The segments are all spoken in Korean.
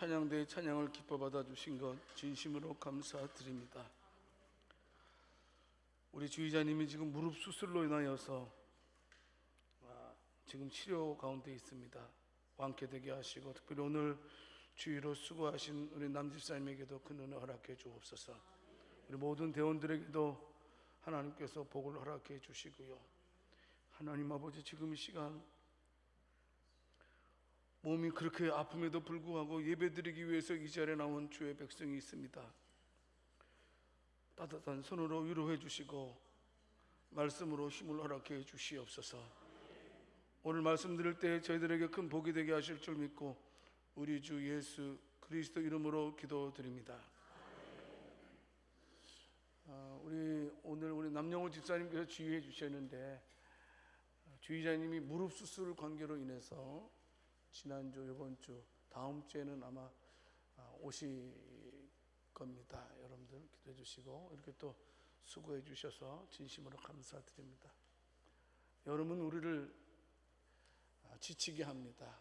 찬양대의 찬양을 기뻐 받아주신 것 진심으로 감사드립니다. 우리 주의자님이 지금 무릎 수술로 인하여서 지금 치료 가운데 있습니다. 완쾌되게 하시고 특별히 오늘 주의로 수고하신 우리 남집사님에게도 큰 은혜 허락해 주옵소서. 우리 모든 대원들에게도 하나님께서 복을 허락해 주시고요. 하나님 아버지, 지금 이 시간 몸이 그렇게 아픔에도 불구하고 예배드리기 위해서 이 자리에 나온 주의 백성이 있습니다. 따뜻한 손으로 위로해 주시고 말씀으로 힘을 허락해 주시옵소서. 오늘 말씀 드릴 때 저희들에게 큰 복이 되게 하실 줄 믿고 우리 주 예수 그리스도 이름으로 기도드립니다. 오늘 우리 남영호 집사님께서 주의해 주셨는데, 주의자님이 무릎 수술 관계로 인해서 지난주, 이번주, 다음 주에는 아마 오실 겁니다. 여러분들 기도해 주시고 이렇게 또 수고해 주셔서 진심으로 감사드립니다. 여러분, 우리를 지치게 합니다.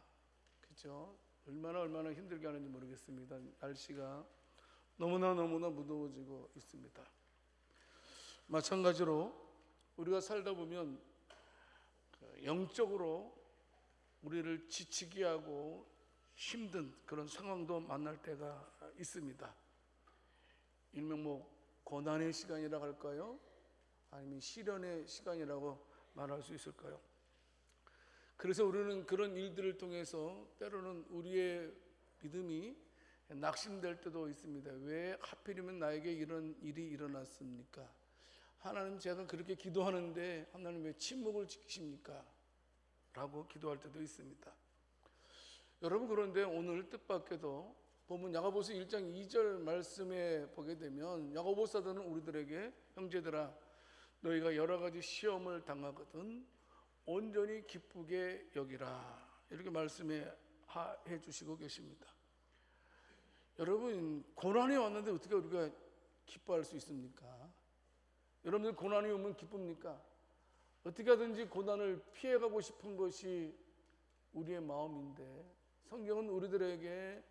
그죠? 얼마나 힘들게 하는지 모르겠습니다. 날씨가 너무나 무더워지고 있습니다. 마찬가지로 우리가 살다 보면 영적으로 우리를 지치게 하고 힘든 그런 상황도 만날 때가 있습니다. 일명 고난의 시간이라고 할까요? 아니면 시련의 시간이라고 말할 수 있을까요? 그래서 우리는 그런 일들을 통해서 때로는 우리의 믿음이 낙심될 때도 있습니다. 왜 하필이면 나에게 이런 일이 일어났습니까? 하나님, 제가 그렇게 기도하는데 하나님 왜 침묵을 지키십니까? 라고 기도할 때도 있습니다. 여러분, 그런데 오늘 뜻밖에도 보면 야고보서 1장 2절 말씀에 보게 되면 야고보 사도는 우리들에게, 형제들아, 너희가 여러 가지 시험을 당하거든 온전히 기쁘게 여기라, 이렇게 말씀해 주시고 계십니다. 여러분, 고난이 왔는데 어떻게 우리가 기뻐할 수 있습니까? 여러분들, 고난이 오면 기쁩니까? 어떻게 하든지 고난을 피해가고 싶은 것이 우리의 마음인데, 성경은 우리들에게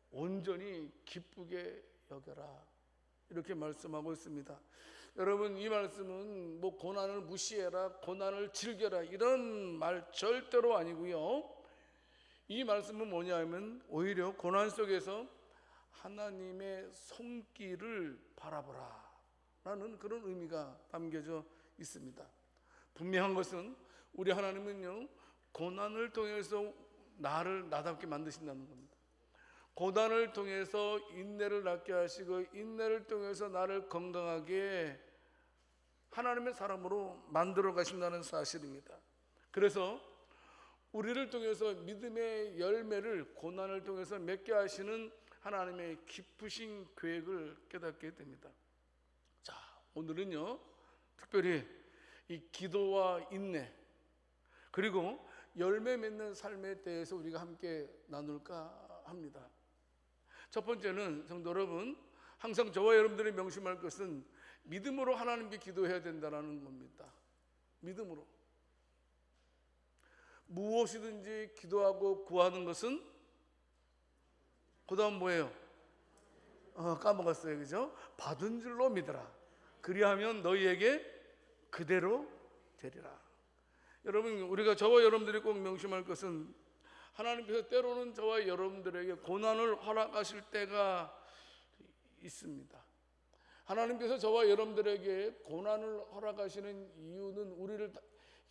온전히 기쁘게 여겨라, 이렇게 말씀하고 있습니다. 여러분, 이 말씀은 고난을 무시해라, 고난을 즐겨라, 이런 말 절대로 아니고요. 이 말씀은 뭐냐면 오히려 고난 속에서 하나님의 손길을 바라보라 라는 그런 의미가 담겨져 있습니다. 분명한 것은 우리 하나님은요, 고난을 통해서 나를 나답게 만드신다는 겁니다. 고난을 통해서 인내를 낳게 하시고 인내를 통해서 나를 건강하게 하나님의 사람으로 만들어 가신다는 사실입니다. 그래서 우리를 통해서 믿음의 열매를 고난을 통해서 맺게 하시는 하나님의 깊으신 계획을 깨닫게 됩니다. 자, 오늘은요, 특별히 이 기도와 인내 그리고 열매 맺는 삶에 대해서 우리가 함께 나눌까 합니다. 첫 번째는, 성도 여러분, 항상 저와 여러분들이 명심할 것은 믿음으로 하나님께 기도해야 된다는 겁니다. 믿음으로 무엇이든지 기도하고 구하는 것은, 그 다음 뭐예요? 까먹었어요. 그죠? 받은 줄로 믿어라. 그리하면 너희에게 그대로 되리라. 여러분, 우리가 저와 여러분들이 꼭 명심할 것은 하나님께서 때로는 저와 여러분들에게 고난을 허락하실 때가 있습니다. 하나님께서 저와 여러분들에게 고난을 허락하시는 이유는 우리를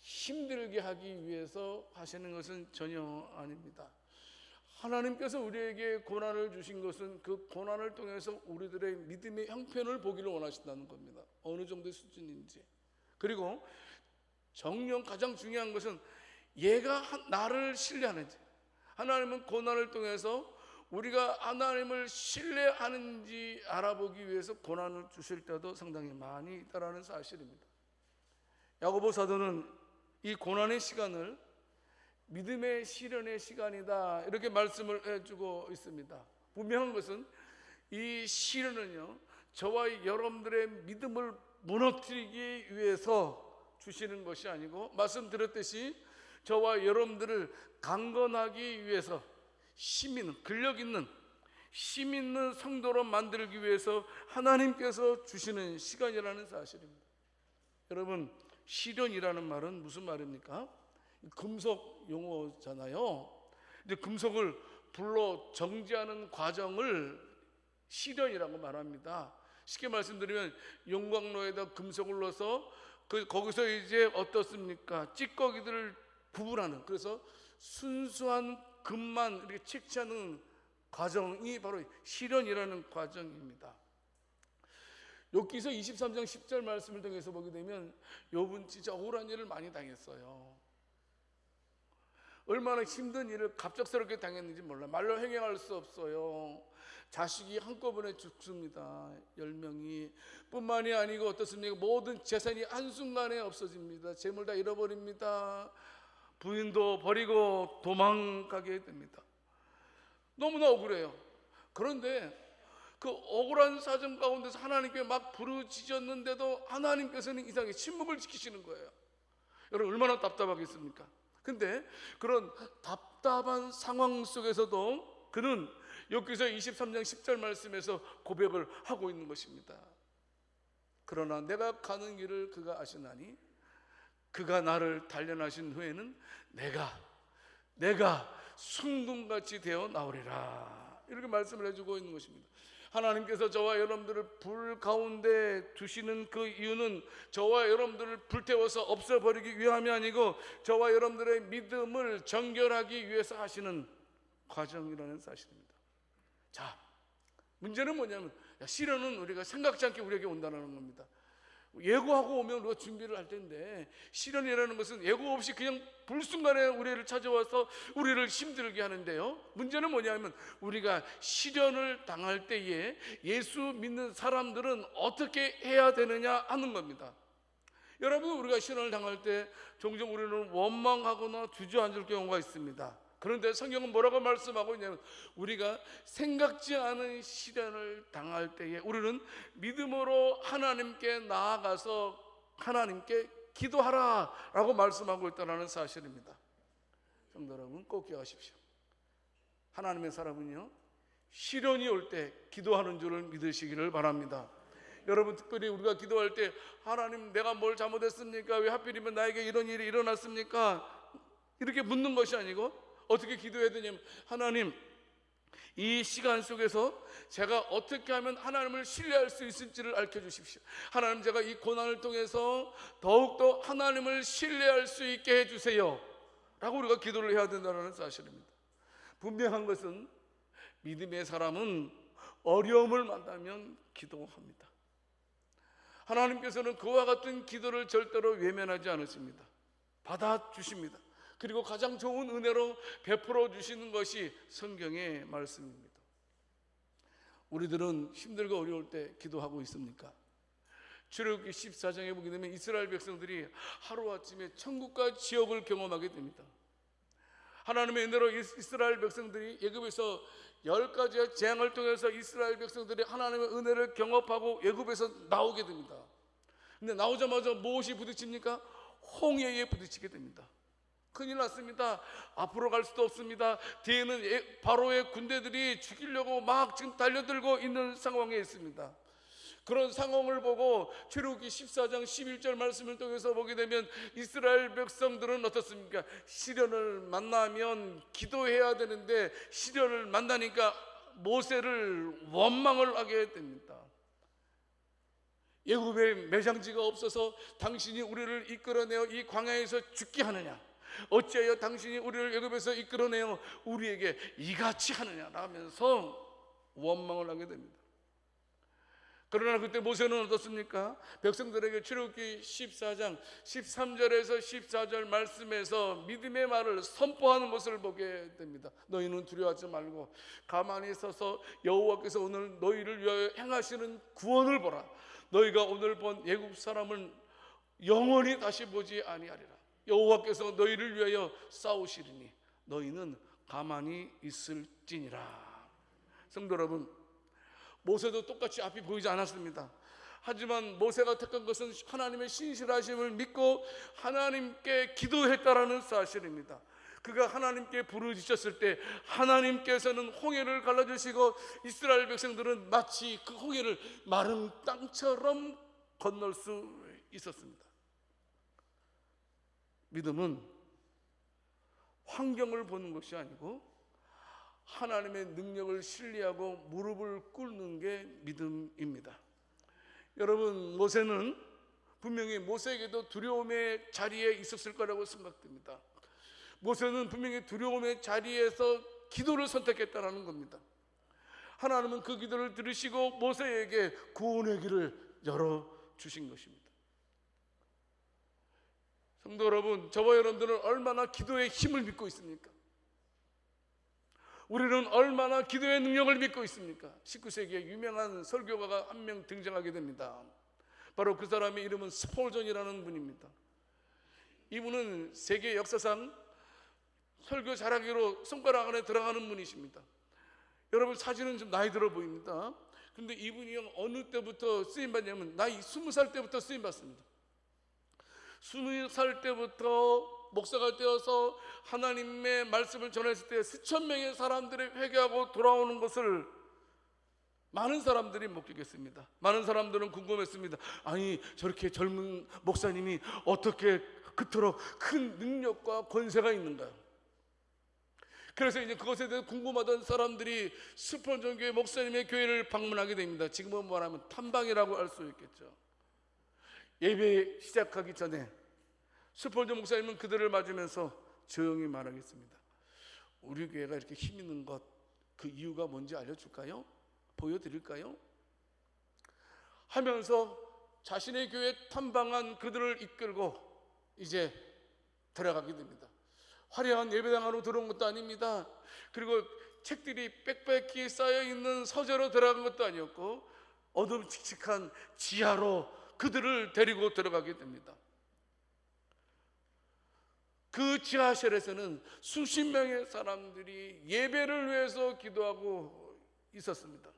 힘들게 하기 위해서 하시는 것은 전혀 아닙니다. 하나님께서 우리에게 고난을 주신 것은 그 고난을 통해서 우리들의 믿음의 형편을 보기를 원하신다는 겁니다. 어느 정도의 수준인지. 그리고 정녕 가장 중요한 것은 얘가 나를 신뢰하는지. 하나님은 고난을 통해서 우리가 하나님을 신뢰하는지 알아보기 위해서 고난을 주실 때도 상당히 많이 있다는 사실입니다. 야고보 사도는 이 고난의 시간을 믿음의 시련의 시간이다, 이렇게 말씀을 해주고 있습니다. 분명한 것은 이 시련은요, 저와 여러분들의 믿음을 무너뜨리기 위해서 주시는 것이 아니고, 말씀드렸듯이 저와 여러분들을 강건하기 위해서, 힘 있는, 근력 있는, 힘 있는 성도로 만들기 위해서 하나님께서 주시는 시간이라는 사실입니다. 여러분, 시련이라는 말은 무슨 말입니까? 금속 용어잖아요. 이제 금속을 불로 정지하는 과정을 시련이라고 말합니다. 쉽게 말씀드리면 용광로에다 금속을 넣어서 거기서 이제 어떻습니까? 찌꺼기들을 구분하는, 그래서 순수한 금만 이렇게 채취하는 과정이 바로 시련이라는 과정입니다. 욥기서 23장 10절 말씀을 통해서 보게 되면 욥은 진짜 억울한 일을 많이 당했어요. 얼마나 힘든 일을 갑작스럽게 당했는지 몰라. 말로 행행할 수 없어요. 자식이 한꺼번에 죽습니다. 10명이. 뿐만이 아니고 어떻습니까? 모든 재산이 한순간에 없어집니다. 재물 다 잃어버립니다. 부인도 버리고 도망가게 됩니다. 너무나 억울해요. 그런데 그 억울한 사정 가운데서 하나님께 막 부르짖었는데도 하나님께서는 이상하게 침묵을 지키시는 거예요. 여러분, 얼마나 답답하겠습니까? 근데 그런 답답한 상황 속에서도 그는 욥기서 23장 10절 말씀에서 고백을 하고 있는 것입니다. 그러나 내가 가는 길을 그가 아시나니 그가 나를 단련하신 후에는 내가 순금같이 되어 나오리라. 이렇게 말씀을 해주고 있는 것입니다. 하나님께서 저와 여러분들을 불 가운데 두시는 그 이유는 저와 여러분들을 불태워서 없애버리기 위함이 아니고 저와 여러분들의 믿음을 정결하기 위해서 하시는 과정이라는 사실입니다. 자, 문제는 뭐냐면 시련은 우리가 생각지 않게 우리에게 온다는 겁니다. 예고하고 오면 우리가 준비를 할 텐데 시련이라는 것은 예고 없이 그냥 불순간에 우리를 찾아와서 우리를 힘들게 하는데요, 문제는 뭐냐면 우리가 시련을 당할 때에 예수 믿는 사람들은 어떻게 해야 되느냐 하는 겁니다. 여러분, 우리가 시련을 당할 때 종종 우리는 원망하거나 주저앉을 경우가 있습니다. 그런데 성경은 뭐라고 말씀하고 있냐면 우리가 생각지 않은 시련을 당할 때에 우리는 믿음으로 하나님께 나아가서 하나님께 기도하라 라고 말씀하고 있다는 사실입니다. 성도 여러분, 꼭 기억하십시오. 하나님의 사람은요, 시련이 올 때 기도하는 줄을 믿으시기를 바랍니다. 여러분, 특별히 우리가 기도할 때 하나님, 내가 뭘 잘못했습니까? 왜 하필이면 나에게 이런 일이 일어났습니까? 이렇게 묻는 것이 아니고 어떻게 기도해야 되냐면 하나님, 이 시간 속에서 제가 어떻게 하면 하나님을 신뢰할 수 있을지를 알려주십시오. 하나님, 제가 이 고난을 통해서 더욱더 하나님을 신뢰할 수 있게 해주세요 라고 우리가 기도를 해야 된다는 사실입니다. 분명한 것은 믿음의 사람은 어려움을 만나면 기도합니다. 하나님께서는 그와 같은 기도를 절대로 외면하지 않으십니다. 받아주십니다. 그리고 가장 좋은 은혜로 베풀어 주시는 것이 성경의 말씀입니다. 우리들은 힘들고 어려울 때 기도하고 있습니까? 출애굽기 14장에 보게 되면 이스라엘 백성들이 하루아침에 천국과 지옥을 경험하게 됩니다. 하나님의 은혜로 이스라엘 백성들이 애굽에서 10가지의 재앙을 통해서 이스라엘 백성들이 하나님의 은혜를 경험하고 애굽에서 나오게 됩니다. 근데 나오자마자 무엇이 부딪힙니까? 홍해에 부딪히게 됩니다. 큰일 났습니다. 앞으로 갈 수도 없습니다. 뒤에는 바로의 군대들이 죽이려고 막 지금 달려들고 있는 상황에 있습니다. 그런 상황을 보고 출애굽기 14장 11절 말씀을 통해서 보게 되면 이스라엘 백성들은 어떻습니까? 시련을 만나면 기도해야 되는데 시련을 만나니까 모세를 원망을 하게 됩니다. 애굽에 매장지가 없어서 당신이 우리를 이끌어내어 이 광야에서 죽게 하느냐? 어찌하여 당신이 우리를 애굽에서 이끌어내어 우리에게 이같이 하느냐 하면서 원망을 하게 됩니다. 그러나 그때 모세는 어떻습니까? 백성들에게 출애굽기 14장 13절에서 14절 말씀에서 믿음의 말을 선포하는 것을 보게 됩니다. 너희는 두려워하지 말고 가만히 서서 여호와께서 오늘 너희를 위하여 행하시는 구원을 보라. 너희가 오늘 본 애굽 사람을 영원히 다시 보지 아니하리라. 여호와께서 너희를 위하여 싸우시리니 너희는 가만히 있을지니라. 성도 여러분, 모세도 똑같이 앞이 보이지 않았습니다. 하지만 모세가 택한 것은 하나님의 신실하심을 믿고 하나님께 기도했다라는 사실입니다. 그가 하나님께 부르짖었을 때 하나님께서는 홍해를 갈라주시고 이스라엘 백성들은 마치 그 홍해를 마른 땅처럼 건널 수 있었습니다. 믿음은 환경을 보는 것이 아니고 하나님의 능력을 신뢰하고 무릎을 꿇는 게 믿음입니다. 여러분, 모세는 분명히 모세에게도 두려움의 자리에 있었을 거라고 생각됩니다. 모세는 분명히 두려움의 자리에서 기도를 선택했다는 겁니다. 하나님은 그 기도를 들으시고 모세에게 구원의 길을 열어주신 것입니다. 성도 여러분, 저와 여러분들은 얼마나 기도의 힘을 믿고 있습니까? 우리는 얼마나 기도의 능력을 믿고 있습니까? 19세기에 유명한 설교가가 한 명 등장하게 됩니다. 바로 그 사람의 이름은 스폴전이라는 분입니다. 이분은 세계 역사상 설교 잘하기로 손가락 안에 들어가는 분이십니다. 여러분, 사진은 좀 나이 들어 보입니다. 그런데 이분이 어느 때부터 쓰임받냐면 나이 20살 때부터 쓰임받습니다. 20살 때부터 목사가 되어서 하나님의 말씀을 전했을 때 수천 명의 사람들이 회개하고 돌아오는 것을 많은 사람들이 목격했습니다. 많은 사람들은 궁금했습니다. 아니, 저렇게 젊은 목사님이 어떻게 그토록 큰 능력과 권세가 있는가요? 그래서 이제 그것에 대해 궁금하던 사람들이 스폴전 교회 목사님의 교회를 방문하게 됩니다. 지금은 말하면 탐방이라고 할 수 있겠죠. 예배 시작하기 전에 스폴전 목사님은 그들을 맞으면서 조용히 말하겠습니다. 우리 교회가 이렇게 힘 있는 것, 그 이유가 뭔지 알려줄까요? 보여드릴까요? 하면서 자신의 교회에 탐방한 그들을 이끌고 이제 들어가게 됩니다. 화려한 예배당 안으로 들어온 것도 아닙니다. 그리고 책들이 빽빽히 쌓여있는 서재로 들어간 것도 아니었고 어둠칙칙한 지하로 그들을 데리고 들어가게 됩니다. 그 지하실에서는 수십 명의 사람들이 예배를 위해서 기도하고 있었습니다.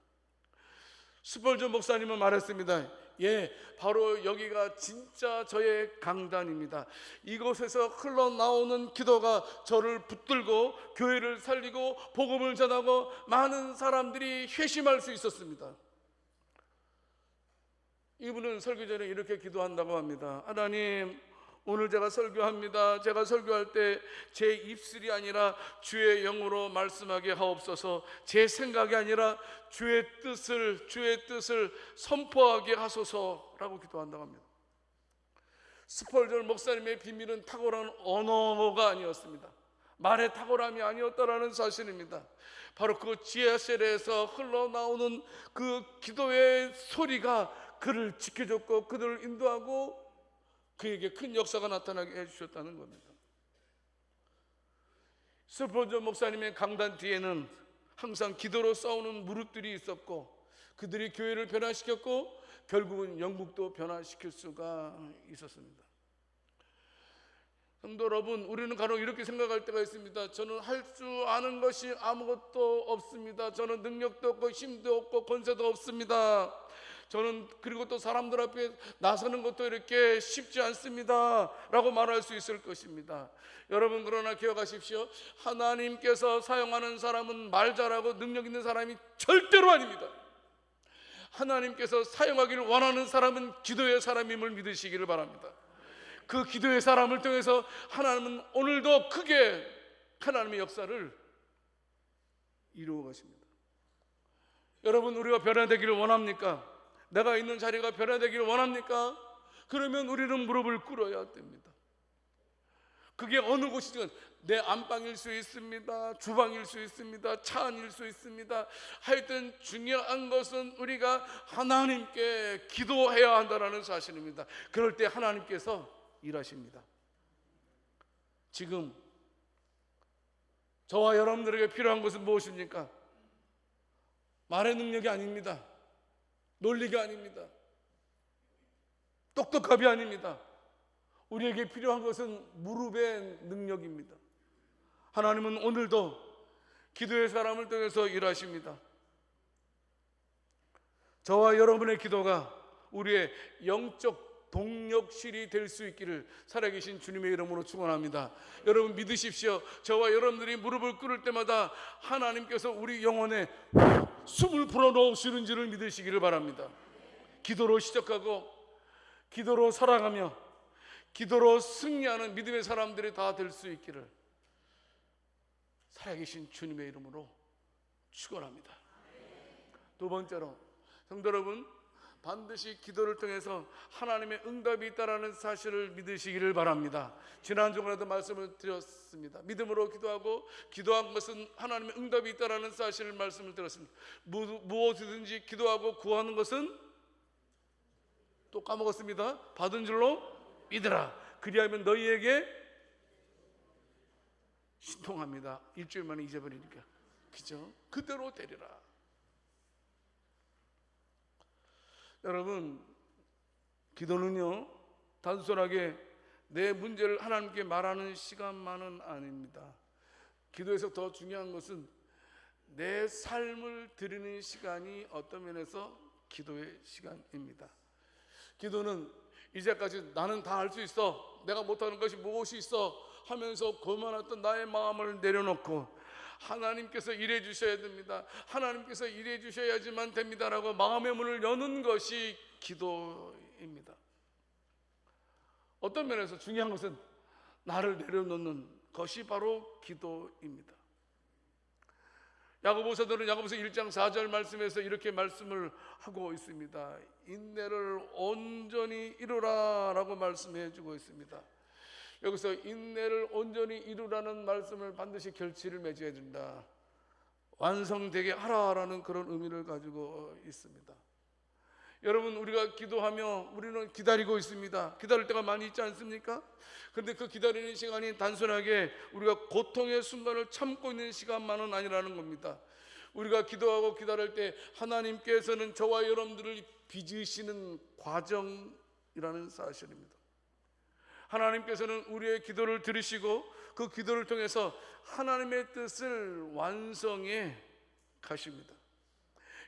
스폴전 목사님은 말했습니다. 예, 바로 여기가 진짜 저의 강단입니다. 이곳에서 흘러나오는 기도가 저를 붙들고 교회를 살리고 복음을 전하고 많은 사람들이 회심할 수 있었습니다. 이분은 설교 전에 이렇게 기도한다고 합니다. 하나님, 오늘 제가 설교합니다. 제가 설교할 때 제 입술이 아니라 주의 영으로 말씀하게 하옵소서. 제 생각이 아니라 주의 뜻을 선포하게 하소서라고 기도한다고 합니다. 스폴전 목사님의 비밀은 탁월한 언어가 아니었습니다. 말의 탁월함이 아니었다라는 사실입니다. 바로 그 지하실에서 흘러나오는 그 기도의 소리가 그를 지켜줬고 그들을 인도하고 그에게 큰 역사가 나타나게 해주셨다는 겁니다. 스폴전 목사님의 강단 뒤에는 항상 기도로 싸우는 무릇들이 있었고 그들이 교회를 변화시켰고 결국은 영국도 변화시킬 수가 있었습니다. 성도 여러분, 우리는 간혹 이렇게 생각할 때가 있습니다. 저는 할 수 아는 것이 아무것도 없습니다. 저는 능력도 없고 힘도 없고 권세도 없습니다. 저는 그리고 또 사람들 앞에 나서는 것도 이렇게 쉽지 않습니다 라고 말할 수 있을 것입니다. 여러분, 그러나 기억하십시오. 하나님께서 사용하는 사람은 말 잘하고 능력 있는 사람이 절대로 아닙니다. 하나님께서 사용하기를 원하는 사람은 기도의 사람임을 믿으시기를 바랍니다. 그 기도의 사람을 통해서 하나님은 오늘도 크게 하나님의 역사를 이루어 가십니다. 여러분, 우리가 변화되기를 원합니까? 내가 있는 자리가 변화되기를 원합니까? 그러면 우리는 무릎을 꿇어야 됩니다. 그게 어느 곳이든 내 안방일 수 있습니다. 주방일 수 있습니다. 차 안일 수 있습니다. 하여튼 중요한 것은 우리가 하나님께 기도해야 한다는 사실입니다. 그럴 때 하나님께서 일하십니다. 지금 저와 여러분들에게 필요한 것은 무엇입니까? 말의 능력이 아닙니다. 논리가 아닙니다. 똑똑함이 아닙니다. 우리에게 필요한 것은 무릎의 능력입니다. 하나님은 오늘도 기도의 사람을 통해서 일하십니다. 저와 여러분의 기도가 우리의 영적 동력실이 될 수 있기를 살아계신 주님의 이름으로 축원합니다. 여러분 믿으십시오. 저와 여러분들이 무릎을 꿇을 때마다 하나님께서 우리 영혼에 숨을 불어넣으시는 줄을 믿으시기를 바랍니다. 기도로 시작하고 기도로 살아가며 기도로 승리하는 믿음의 사람들이 다 될 수 있기를 살아계신 주님의 이름으로 축원합니다. 두 번째로 성도 여러분, 반드시 기도를 통해서 하나님의 응답이 있다라는 사실을 믿으시기를 바랍니다. 지난 주간에도 말씀을 드렸습니다. 믿음으로 기도하고 기도한 것은 하나님의 응답이 있다라는 사실을 말씀을 드렸습니다. 무엇이든지 기도하고 구하는 것은 또 까먹었습니다. 받은 줄로 믿으라. 그리하면 너희에게 신통합니다. 일주일 만에 잊어버리니까, 그죠? 그대로 되리라. 여러분, 기도는요 단순하게 내 문제를 하나님께 말하는 시간만은 아닙니다. 기도에서 더 중요한 것은 내 삶을 드리는 시간이 어떤 면에서 기도의 시간입니다. 기도는 이제까지 나는 다 할 수 있어, 내가 못하는 것이 무엇이 있어 하면서 고만했던 나의 마음을 내려놓고 하나님께서 일해 주셔야 됩니다, 하나님께서 일해 주셔야지만 됩니다라고 마음의 문을 여는 것이 기도입니다. 어떤 면에서 중요한 것은 나를 내려놓는 것이 바로 기도입니다. 야고보서들은 야고보서 1장 4절 말씀에서 이렇게 말씀을 하고 있습니다. 인내를 온전히 이루라 라고 말씀해 주고 있습니다. 여기서 인내를 온전히 이루라는 말씀을 반드시 결실을 맺어야 된다, 완성되게 하라라는 그런 의미를 가지고 있습니다. 여러분, 우리가 기도하며 우리는 기다리고 있습니다. 기다릴 때가 많이 있지 않습니까? 그런데 그 기다리는 시간이 단순하게 우리가 고통의 순간을 참고 있는 시간만은 아니라는 겁니다. 우리가 기도하고 기다릴 때 하나님께서는 저와 여러분들을 빚으시는 과정이라는 사실입니다. 하나님께서는 우리의 기도를 들으시고 그 기도를 통해서 하나님의 뜻을 완성해 가십니다.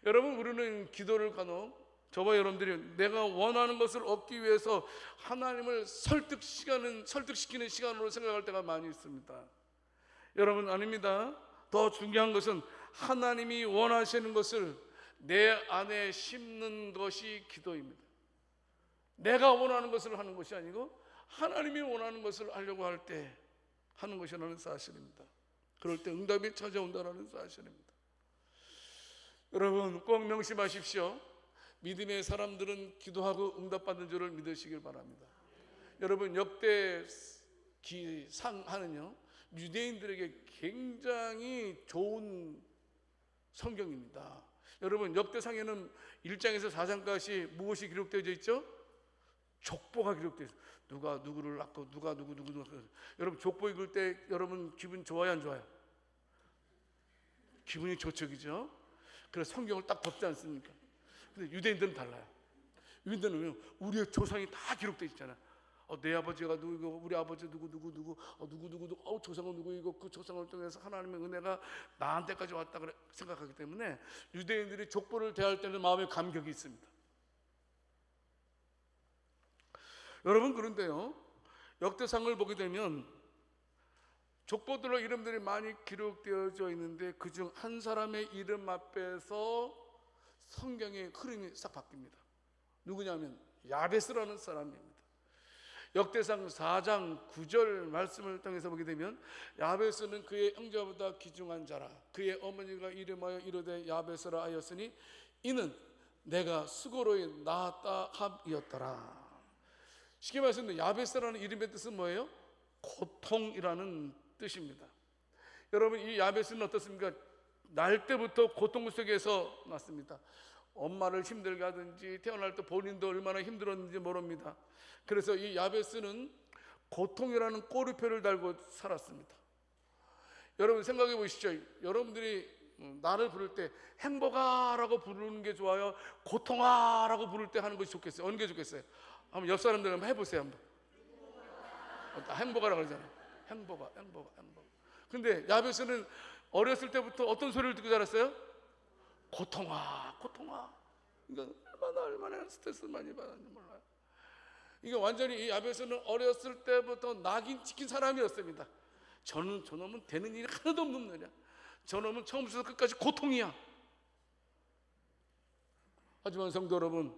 여러분, 우리는 기도를 간혹 저와 여러분들이 내가 원하는 것을 얻기 위해서 하나님을 설득시키는 시간으로 생각할 때가 많이 있습니다. 여러분, 아닙니다. 더 중요한 것은 하나님이 원하시는 것을 내 안에 심는 것이 기도입니다. 내가 원하는 것을 하는 것이 아니고 하나님이 원하는 것을 하려고 할 때 하는 것이라는 사실입니다. 그럴 때 응답이 찾아온다는 사실입니다. 여러분, 꼭 명심하십시오. 믿음의 사람들은 기도하고 응답받는 줄을 믿으시길 바랍니다. 여러분, 역대기상하는요 유대인들에게 굉장히 좋은 성경입니다. 여러분, 역대상에는 1장에서 4장까지 무엇이 기록되어 있죠? 족보가 기록되어 있어요. 누가 누구를 낳고 누가 누구. 여러분, 족보 읽을 때 여러분 기분 좋아요, 안 좋아요? 기분이 좋죠, 그죠? 그래서 성경을 딱 덮지 않습니까? 근데 유대인들은 달라요. 유대인들은 우리의 조상이 다 기록되어 있잖아요. 내 아버지가 누구고, 우리 아버지 누구, 조상은 누구이고, 그 조상을 통해서 하나님의 은혜가 나한테까지 왔다 그래 생각하기 때문에 유대인들이 족보를 대할 때는 마음에 감격이 있습니다. 여러분, 그런데요 역대상을 보게 되면 족보들로 이름들이 많이 기록되어져 있는데 그중 한 사람의 이름 앞에서 성경의 흐름이 싹 바뀝니다. 누구냐면 야베스라는 사람입니다. 역대상 4장 9절 말씀을 통해서 보게 되면 야베스는 그의 형제보다 귀중한 자라. 그의 어머니가 이름하여 이르되 야베스라 하였으니 이는 내가 수고로이 낳았다 함이었더라. 쉽게 말해서 야베스라는 이름의 뜻은 뭐예요? 고통이라는 뜻입니다. 여러분, 이 야베스는 어떻습니까? 날 때부터 고통 속에서 났습니다. 엄마를 힘들게 하든지 태어날 때 본인도 얼마나 힘들었는지 모릅니다. 그래서 이 야베스는 고통이라는 꼬리표를 달고 살았습니다. 여러분, 생각해 보시죠. 여러분들이 나를 부를 때 행복아라고 부르는 게 좋아요, 고통아라고 부를 때 하는 것이 좋겠어요? 어느 게 좋겠어요? 한번 옆 사람들 한번 해보세요. 한번. 행복아라고 그러잖아요. 행복아. 근데 야베스는 어렸을 때부터 어떤 소리를 듣고 자랐어요? 고통아. 그러니까 얼마나 스트레스 많이 받았는지 몰라요. 이게 완전히 이 야베스는 어렸을 때부터 낙인 찍힌 사람이었습니다. 저놈은 되는 일이 하나도 없는 놈이야. 저놈은 처음부터 끝까지 고통이야. 하지만 성도 여러분,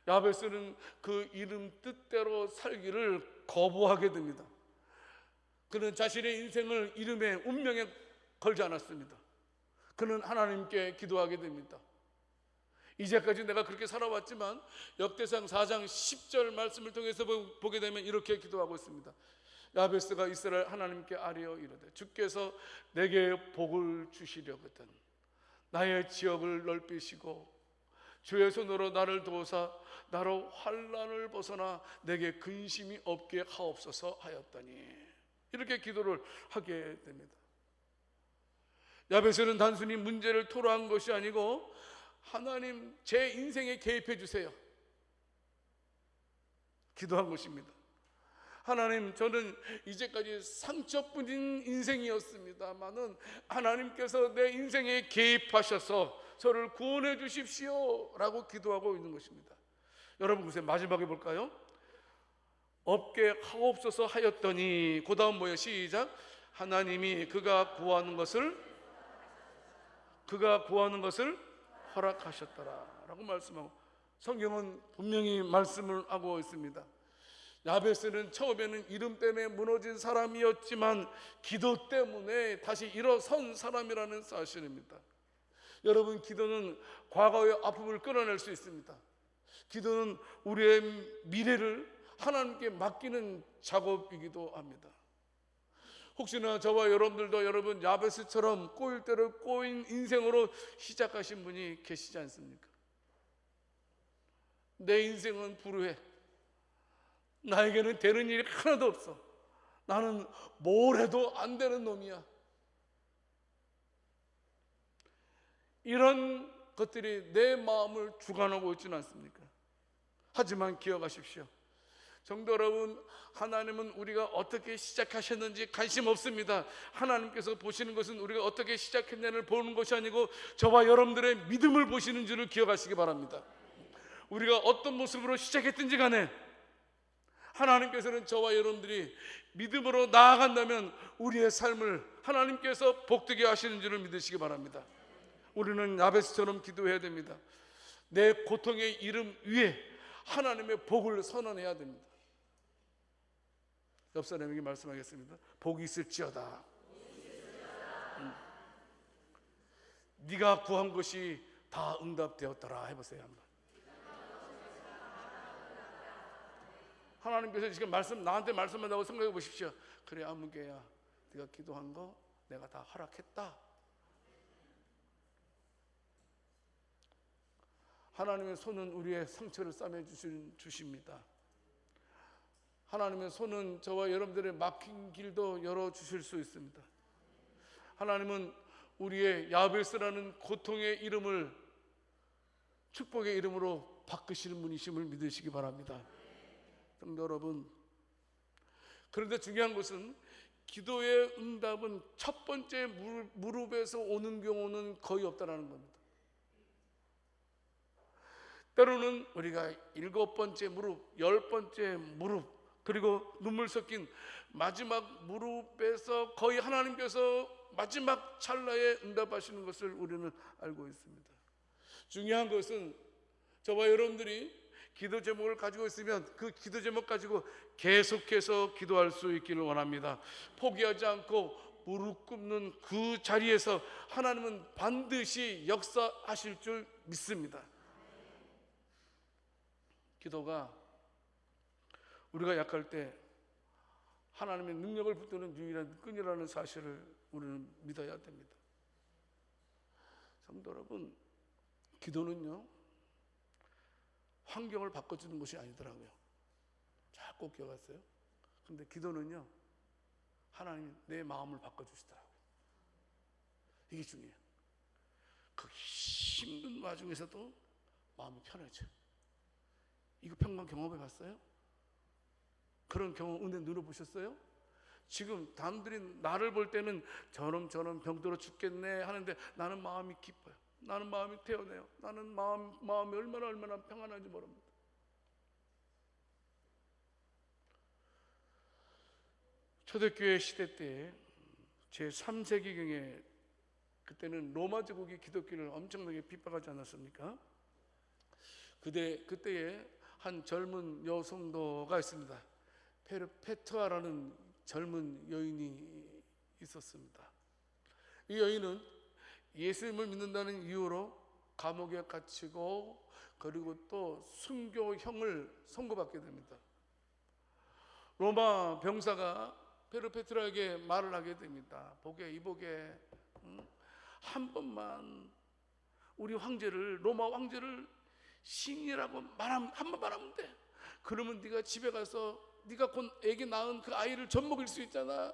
야베스는 그 이름 뜻대로 살기를 거부하게 됩니다. 그는 자신의 인생을 이름의 운명에 걸지 않았습니다. 그는 하나님께 기도하게 됩니다. 이제까지 내가 그렇게 살아왔지만 역대상 4장 10절 말씀을 통해서 보게 되면 이렇게 기도하고 있습니다. 야베스가 이스라엘 하나님께 아뢰어 이르되 주께서 내게 복을 주시려거든 나의 지역을 넓히시고 주의 손으로 나를 도우사 나로 환난을 벗어나 내게 근심이 없게 하옵소서 하였더니, 이렇게 기도를 하게 됩니다. 야베스는 단순히 문제를 토로한 것이 아니고 하나님 제 인생에 개입해 주세요 기도한 것입니다. 하나님, 저는 이제까지 상처뿐인 인생이었습니다마는 하나님께서 내 인생에 개입하셔서 저를 구원해 주십시오 라고 기도하고 있는 것입니다. 여러분 보세요. 마지막에 볼까요? 없게 하옵소서 하였더니 그 다음 뭐예요? 시작. 하나님이 그가 구하는 것을 허락하셨더라 라고 말씀하고, 성경은 분명히 말씀을 하고 있습니다. 야베스는 처음에는 이름 때문에 무너진 사람이었지만 기도 때문에 다시 일어선 사람이라는 사실입니다. 여러분, 기도는 과거의 아픔을 끌어낼 수 있습니다. 기도는 우리의 미래를 하나님께 맡기는 작업이기도 합니다. 혹시나 저와 여러분들도 여러분 야베스처럼 꼬일 대로 꼬인 인생으로 시작하신 분이 계시지 않습니까? 내 인생은 불우해. 나에게는 되는 일이 하나도 없어. 나는 뭘 해도 안 되는 놈이야. 이런 것들이 내 마음을 주관하고 있지는 않습니까? 하지만 기억하십시오. 성도 여러분, 하나님은 우리가 어떻게 시작하셨는지 관심 없습니다. 하나님께서 보시는 것은 우리가 어떻게 시작했냐를 보는 것이 아니고 저와 여러분들의 믿음을 보시는 줄을 기억하시기 바랍니다. 우리가 어떤 모습으로 시작했든지 간에 하나님께서는 저와 여러분들이 믿음으로 나아간다면 우리의 삶을 하나님께서 복되게 하시는 줄을 믿으시기 바랍니다. 우리는 야베스처럼 기도해야 됩니다. 내 고통의 이름 위에 하나님의 복을 선언해야 됩니다. 옆 사람에게 말씀하겠습니다. 복이 있을지어다. 네가 구한 것이 다 응답되었더라 해보세요 한번. 하나님께서 지금 나한테 말씀한다고 생각해 보십시오. 그래, 아무개야, 네가 기도한 거 내가 다 허락했다. 하나님의 손은 우리의 상처를 싸매 주십니다. 하나님의 손은 저와 여러분들의 막힌 길도 열어주실 수 있습니다. 하나님은 우리의 야베스라는 고통의 이름을 축복의 이름으로 바꾸시는 분이심을 믿으시기 바랍니다. 성도 여러분, 그런데 중요한 것은 기도의 응답은 첫 번째 무릎에서 오는 경우는 거의 없다는 겁니다. 때로는 우리가 7번째 무릎, 10번째 무릎, 그리고 눈물 섞인 마지막 무릎에서 거의 하나님께서 마지막 찰나에 응답하시는 것을 우리는 알고 있습니다. 중요한 것은 저와 여러분들이 기도 제목을 가지고 있으면 그 기도 제목 가지고 계속해서 기도할 수 있기를 원합니다. 포기하지 않고 무릎 꿇는 그 자리에서 하나님은 반드시 역사하실 줄 믿습니다. 기도가 우리가 약할 때 하나님의 능력을 붙드는 유일한 끈이라는 사실을 우리는 믿어야 됩니다. 성도 여러분, 기도는요 환경을 바꿔주는 것이 아니더라고요. 자, 꼭 기억하세요. 근데 기도는요 하나님이 내 마음을 바꿔주시더라고요. 이게 중요해요. 그 힘든 와중에서도 마음이 편해져요. 이거 평강 경험해 봤어요? 그런 경험 은혜 누려보셨어요? 지금 남들이 나를 볼 때는 저놈 병들어 죽겠네 하는데 나는 마음이 기뻐요. 나는 마음이 태어나요. 나는 마음이 얼마나 평안한지 모릅니다. 초대교회 시대 때 제3세기경에 그때는 로마 제국이 기독교를 엄청나게 핍박하지 않았습니까? 그때에 한 젊은 여성도가 있습니다. 페르페투아라는 젊은 여인이 있었습니다. 이 여인은 예수님을 믿는다는 이유로 감옥에 갇히고 그리고 또 순교형을 선고받게 됩니다. 로마 병사가 페르페투아에게 말을 하게 됩니다. 보게 이보게 한 번만 우리 황제를, 로마 황제를 신이라고 한 번 말하면 돼. 그러면 네가 집에 가서 네가 곧 애기 낳은 그 아이를 젖먹일 수 있잖아.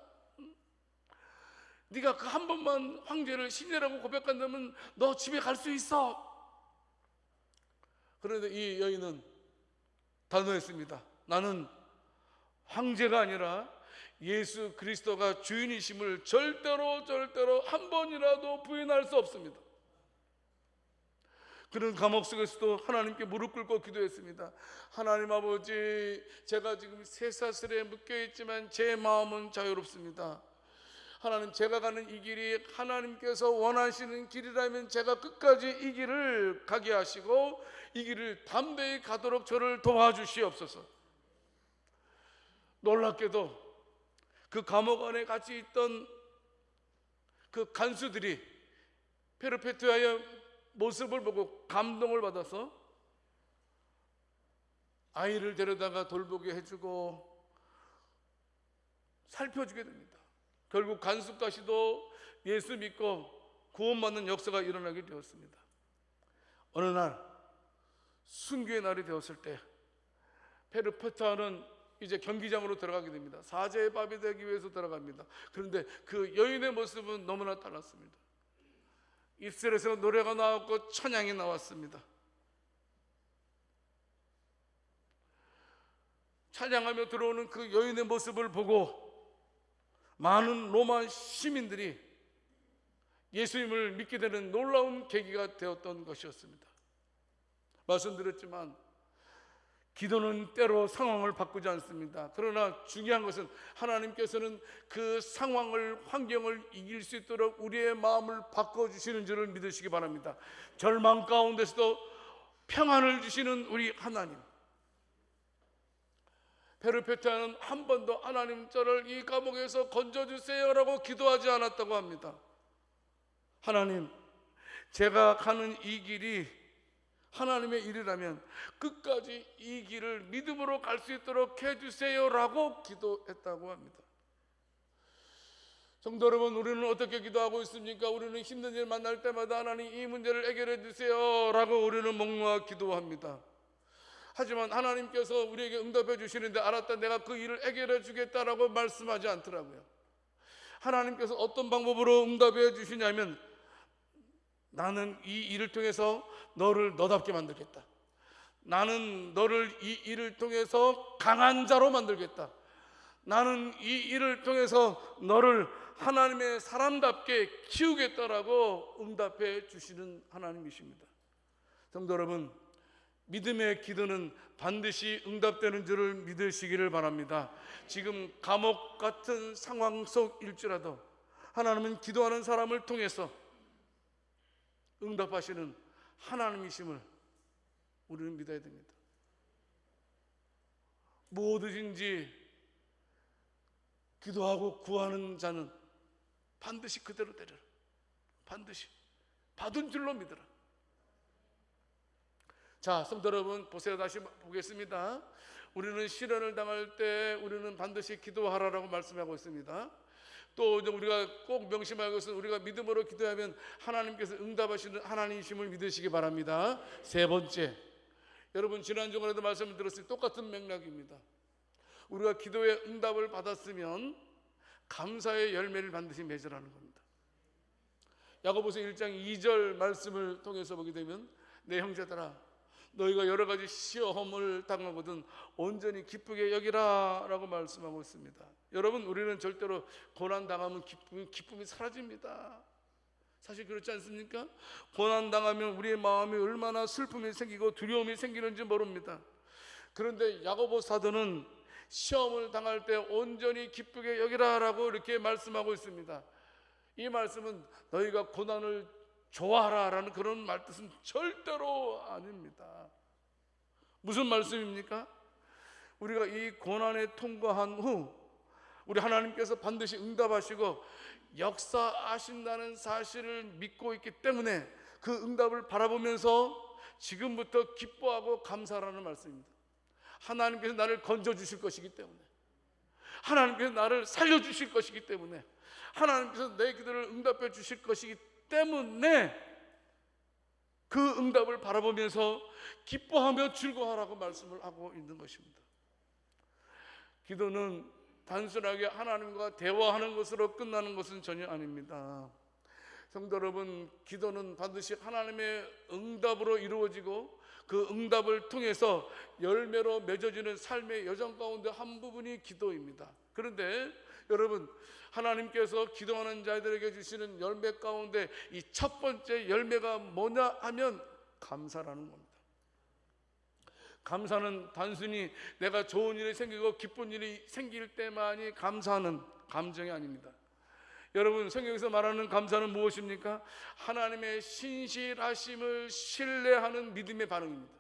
네가 그 한 번만 황제를 신이라고 고백한다면 너 집에 갈 수 있어. 그런데 이 여인은 단호했습니다. 나는 황제가 아니라 예수 그리스도가 주인이심을 절대로 한 번이라도 부인할 수 없습니다. 그는 감옥 속에서도 하나님께 무릎 꿇고 기도했습니다. 하나님 아버지, 제가 지금 쇠사슬에 묶여있지만 제 마음은 자유롭습니다. 하나님, 제가 가는 이 길이 하나님께서 원하시는 길이라면 제가 끝까지 이 길을 가게 하시고 이 길을 담대히 가도록 저를 도와주시옵소서. 놀랍게도 그 감옥 안에 같이 있던 그 간수들이 페르페투아의 모습을 보고 감동을 받아서 아이를 데려다가 돌보게 해주고 살펴주게 됩니다. 결국 간수까지도 예수 믿고 구원받는 역사가 일어나게 되었습니다. 어느 날 순교의 날이 되었을 때 페르페투아는 이제 경기장으로 들어가게 됩니다. 사제의 밥이 되기 위해서 들어갑니다. 그런데 그 여인의 모습은 너무나 달랐습니다. 입술에서 노래가 나왔고 찬양이 나왔습니다. 찬양하며 들어오는 그 여인의 모습을 보고 많은 로마 시민들이 예수님을 믿게 되는 놀라운 계기가 되었던 것이었습니다. 말씀드렸지만 기도는 때로 상황을 바꾸지 않습니다. 그러나 중요한 것은 하나님께서는 그 상황을, 환경을 이길 수 있도록 우리의 마음을 바꿔주시는 줄을 믿으시기 바랍니다. 절망 가운데서도 평안을 주시는 우리 하나님. 페르페투아는 한 번도 하나님, 저를 이 감옥에서 건져주세요라고 기도하지 않았다고 합니다. 하나님, 제가 가는 이 길이 하나님의 일이라면 끝까지 이 길을 믿음으로 갈 수 있도록 해주세요라고 기도했다고 합니다. 성도 여러분, 우리는 어떻게 기도하고 있습니까? 우리는 힘든 일 만날 때마다 하나님 이 문제를 해결해 주세요라고 우리는 목놓아 기도합니다. 하지만 하나님께서 우리에게 응답해 주시는데 알았다, 내가 그 일을 해결해 주겠다라고 말씀하지 않더라고요. 하나님께서 어떤 방법으로 응답해 주시냐면, 나는 이 일을 통해서 너를 너답게 만들겠다. 나는 너를 이 일을 통해서 강한 자로 만들겠다. 나는 이 일을 통해서 너를 하나님의 사람답게 키우겠다라고 응답해 주시는 하나님이십니다. 성도 여러분, 믿음의 기도는 반드시 응답되는 줄을 믿으시기를 바랍니다. 지금 감옥 같은 상황 속일지라도 하나님은 기도하는 사람을 통해서 응답하시는 하나님이심을 우리는 믿어야 됩니다. 뭐든지 기도하고 구하는 자는 반드시 그대로 되리라. 반드시 받은 줄로 믿으라. 자, 성도 여러분, 보세요. 다시 보겠습니다. 우리는 시련을 당할 때 우리는 반드시 기도하라라고 말씀하고 있습니다. 또 우리가 꼭 명심할 것은, 우리가 믿음으로 기도하면 하나님께서 응답하시는 하나님이심을 믿으시기 바랍니다. 세 번째, 여러분 지난 주간에도 말씀을 들었으니 똑같은 맥락입니다. 우리가 기도의 응답을 받았으면 감사의 열매를 반드시 맺으라는 겁니다. 야고보서 1장 2절 말씀을 통해서 보게 되면, 내 형제들아, 너희가 여러 가지 시험을 당하거든 온전히 기쁘게 여기라 라고 말씀하고 있습니다. 여러분, 우리는 절대로 고난 당하면 기쁨이 사라집니다. 사실 그렇지 않습니까? 고난 당하면 우리의 마음에 얼마나 슬픔이 생기고 두려움이 생기는지 모릅니다. 그런데 야고보 사도는 시험을 당할 때 온전히 기쁘게 여기라라고 이렇게 말씀하고 있습니다. 이 말씀은 너희가 고난을 좋아하라라는 그런 말뜻은 절대로 아닙니다. 무슨 말씀입니까? 우리가 이 고난에 통과한 후 우리 하나님께서 반드시 응답하시고 역사하신다는 사실을 믿고 있기 때문에 그 응답을 바라보면서 지금부터 기뻐하고 감사하라는 말씀입니다. 하나님께서 나를 건져주실 것이기 때문에, 하나님께서 나를 살려주실 것이기 때문에, 하나님께서 내 기도를 응답해 주실 것이기 때문에 그 응답을 바라보면서 기뻐하며 즐거워하라고 말씀을 하고 있는 것입니다. 기도는 단순하게 하나님과 대화하는 것으로 끝나는 것은 전혀 아닙니다. 성도 여러분, 기도는 반드시 하나님의 응답으로 이루어지고 그 응답을 통해서 열매로 맺어지는 삶의 여정 가운데 한 부분이 기도입니다. 그런데 여러분, 하나님께서 기도하는 자들에게 주시는 열매 가운데 이 첫 번째 열매가 뭐냐 하면 감사라는 겁니다. 감사는 단순히 내가 좋은 일이 생기고 기쁜 일이 생길 때만이 감사하는 감정이 아닙니다. 여러분, 성경에서 말하는 감사는 무엇입니까? 하나님의 신실하심을 신뢰하는 믿음의 반응입니다.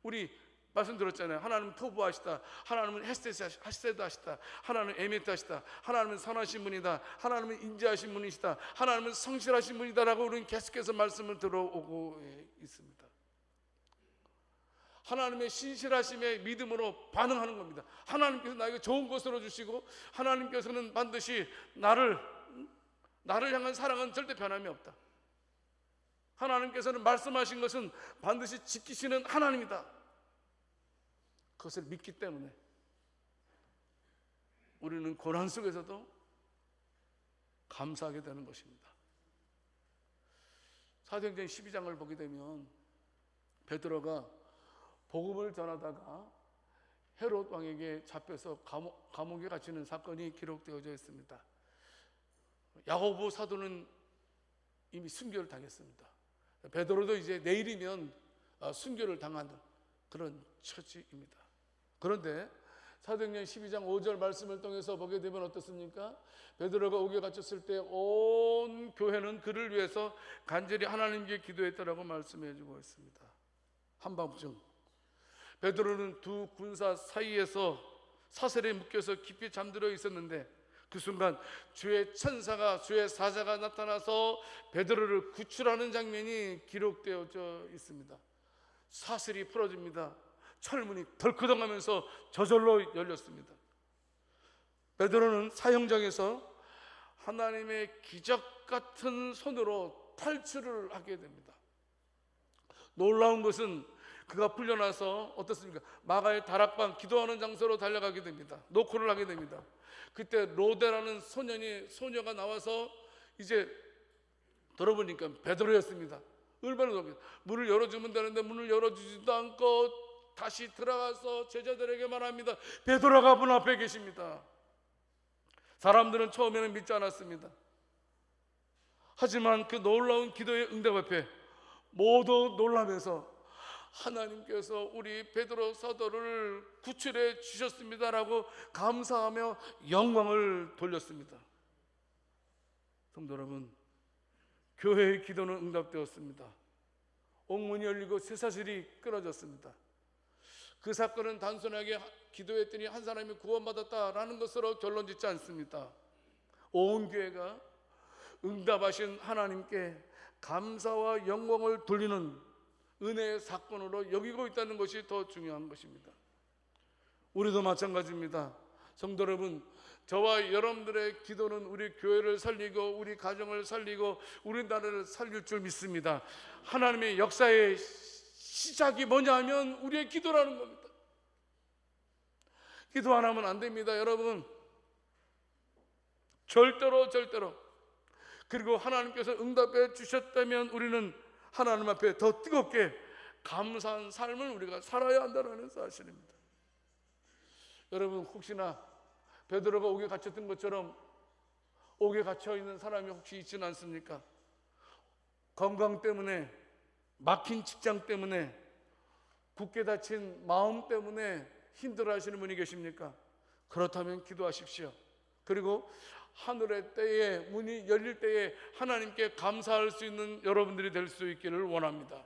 우리 말씀 들었잖아요. 하나님은 토부하시다, 하나님은 헤세드하시다, 하나님은 에메트하시다, 하나님은 선하신 분이다, 하나님은 인자하신 분이시다, 하나님은 성실하신 분이다라고 우리는 계속해서 말씀을 들어오고 있습니다. 하나님의 신실하심에 믿음으로 반응하는 겁니다. 하나님께서 나에게 좋은 것으로 주시고 하나님께서는 반드시 나를 향한 사랑은 절대 변함이 없다. 하나님께서는 말씀하신 것은 반드시 지키시는 하나님이다. 그것을 믿기 때문에 우리는 고난 속에서도 감사하게 되는 것입니다. 사도행전 12장을 보게 되면 베드로가 복음을 전하다가 헤롯 왕에게 잡혀서 감옥에 갇히는 사건이 기록되어져 있습니다. 야고보 사도는 이미 순교를 당했습니다. 베드로도 이제 내일이면 순교를 당하는 그런 처지입니다. 그런데 사도행전 12장 5절 말씀을 통해서 보게 되면 어떻습니까? 베드로가 옥에 갇혔을 때 온 교회는 그를 위해서 간절히 하나님께 기도했다라고 말씀해 주고 있습니다. 한밤중 베드로는 두 군사 사이에서 사슬에 묶여서 깊이 잠들어 있었는데 그 순간 주의 천사가, 주의 사자가 나타나서 베드로를 구출하는 장면이 기록되어져 있습니다. 사슬이 풀어집니다. 철문이 덜커덩하면서 저절로 열렸습니다. 베드로는 사형장에서 하나님의 기적 같은 손으로 탈출을 하게 됩니다. 놀라운 것은 그가 풀려나서 어떻습니까? 마가의 다락방, 기도하는 장소로 달려가게 됩니다. 노크를 하게 됩니다. 그때 로데라는 소녀가 나와서 이제 들어보니까 베드로였습니다. 얼마나 놀랐겠어요. 문을 열어주면 되는데 문을 열어주지도 않고 다시 들어가서 제자들에게 말합니다. 베드로가 문 앞에 계십니다. 사람들은 처음에는 믿지 않았습니다. 하지만 그 놀라운 기도의 응답 앞에 모두 놀라면서 하나님께서 우리 베드로 사도를 구출해 주셨습니다라고 감사하며 영광을 돌렸습니다. 성도 여러분, 교회의 기도는 응답되었습니다. 옥문이 열리고 쇠사슬이 끊어졌습니다. 그 사건은 단순하게 기도했더니 한 사람이 구원받았다라는 것으로 결론 짓지 않습니다. 온 교회가 응답하신 하나님께 감사와 영광을 돌리는 은혜의 사건으로 여기고 있다는 것이 더 중요한 것입니다. 우리도 마찬가지입니다. 성도 여러분, 저와 여러분들의 기도는 우리 교회를 살리고 우리 가정을 살리고 우리 나라를 살릴 줄 믿습니다. 하나님의 역사의 시작이 뭐냐 하면 우리의 기도라는 겁니다. 기도 안 하면 안 됩니다, 여러분. 절대로. 그리고 하나님께서 응답해 주셨다면 우리는 하나님 앞에 더 뜨겁게 감사한 삶을 우리가 살아야 한다는 사실입니다. 여러분, 혹시나 베드로가 옥에 갇혔던 것처럼 옥에 갇혀 있는 사람이 혹시 있지는 않습니까? 건강 때문에, 막힌 직장 때문에, 굳게 닫힌 마음 때문에 힘들어 하시는 분이 계십니까? 그렇다면 기도하십시오. 그리고 하늘의 때에 문이 열릴 때에 하나님께 감사할 수 있는 여러분들이 될 수 있기를 원합니다.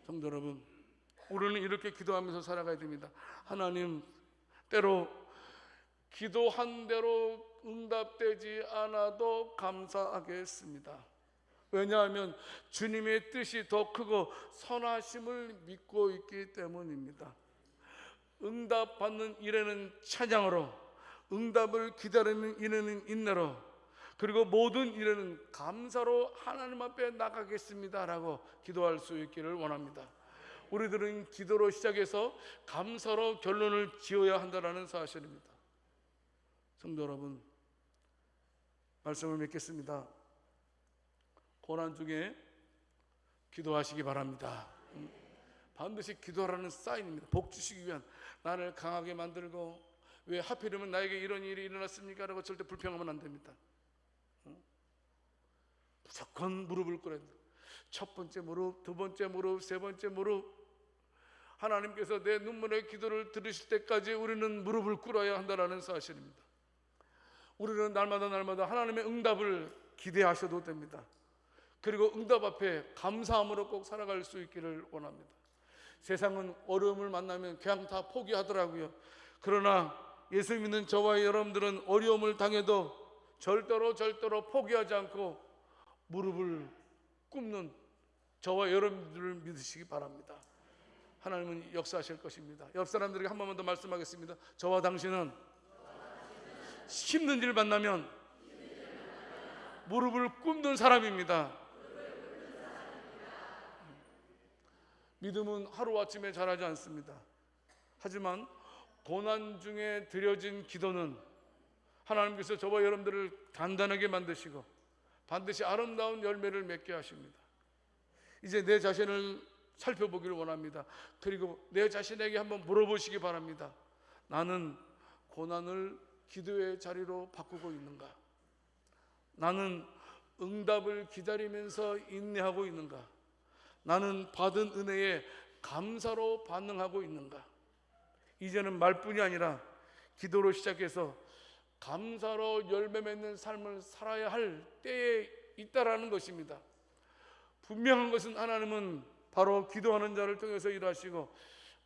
성도 여러분, 우리는 이렇게 기도하면서 살아가야 됩니다. 하나님, 때로 기도한 대로 응답되지 않아도 감사하겠습니다. 왜냐하면 주님의 뜻이 더 크고 선하심을 믿고 있기 때문입니다. 응답받는 일에는 찬양으로, 응답을 기다리는 일에는 인내로, 그리고 모든 일에는 감사로 하나님 앞에 나가겠습니다 라고 기도할 수 있기를 원합니다. 우리들은 기도로 시작해서 감사로 결론을 지어야 한다는 사실입니다. 성도 여러분, 말씀을 맺겠습니다. 고난 중에 기도하시기 바랍니다. 반드시 기도하라는 사인입니다. 복 주시기 위한, 나를 강하게 만들고 왜 하필이면 나에게 이런 일이 일어났습니까? 라고 절대 불평하면 안 됩니다. 무조건 무릎을 꿇어야 됩니다. 첫 번째 무릎, 두 번째 무릎, 세 번째 무릎. 하나님께서 내 눈물의 기도를 들으실 때까지 우리는 무릎을 꿇어야 한다는 사실입니다. 우리는 날마다 하나님의 응답을 기대하셔도 됩니다. 그리고 응답 앞에 감사함으로 꼭 살아갈 수 있기를 원합니다. 세상은 어려움을 만나면 그냥 다 포기하더라고요. 그러나 예수 믿는 저와 여러분들은 어려움을 당해도 절대로 포기하지 않고 무릎을 꿇는 저와 여러분들을 믿으시기 바랍니다. 하나님은 역사하실 것입니다. 옆 사람들에게 한 번만 더 말씀하겠습니다. 저와 당신은 힘든 일 만나면 무릎을 꿇는 사람입니다. 믿음은 하루아침에 자라지 않습니다. 하지만 고난 중에 드려진 기도는 하나님께서 저와 여러분들을 단단하게 만드시고 반드시 아름다운 열매를 맺게 하십니다. 이제 내 자신을 살펴보기를 원합니다. 그리고 내 자신에게 한번 물어보시기 바랍니다. 나는 고난을 기도의 자리로 바꾸고 있는가? 나는 응답을 기다리면서 인내하고 있는가? 나는 받은 은혜에 감사로 반응하고 있는가? 이제는 말뿐이 아니라 기도로 시작해서 감사로 열매 맺는 삶을 살아야 할 때에 있다라는 것입니다. 분명한 것은 하나님은 바로 기도하는 자를 통해서 일하시고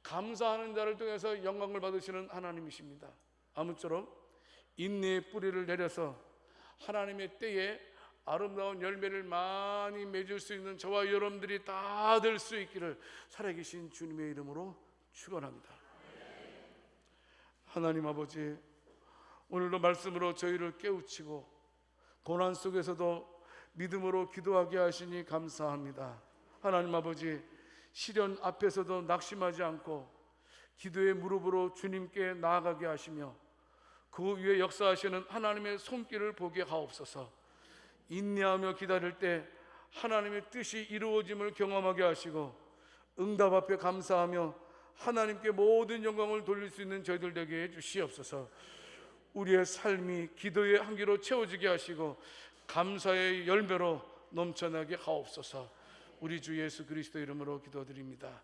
감사하는 자를 통해서 영광을 받으시는 하나님이십니다. 아무쪼록 인내의 뿌리를 내려서 하나님의 때에 아름다운 열매를 많이 맺을 수 있는 저와 여러분들이 다 될 수 있기를 살아계신 주님의 이름으로 축원합니다. 하나님 아버지, 오늘도 말씀으로 저희를 깨우치고 고난 속에서도 믿음으로 기도하게 하시니 감사합니다. 하나님 아버지, 시련 앞에서도 낙심하지 않고 기도의 무릎으로 주님께 나아가게 하시며 그 위에 역사하시는 하나님의 손길을 보게 하옵소서. 인내하며 기다릴 때 하나님의 뜻이 이루어짐을 경험하게 하시고 응답 앞에 감사하며 하나님께 모든 영광을 돌릴 수 있는 저희들 되게 해주시옵소서. 우리의 삶이 기도의 한기로 채워지게 하시고 감사의 열매로 넘쳐나게 하옵소서. 우리 주 예수 그리스도 이름으로 기도드립니다.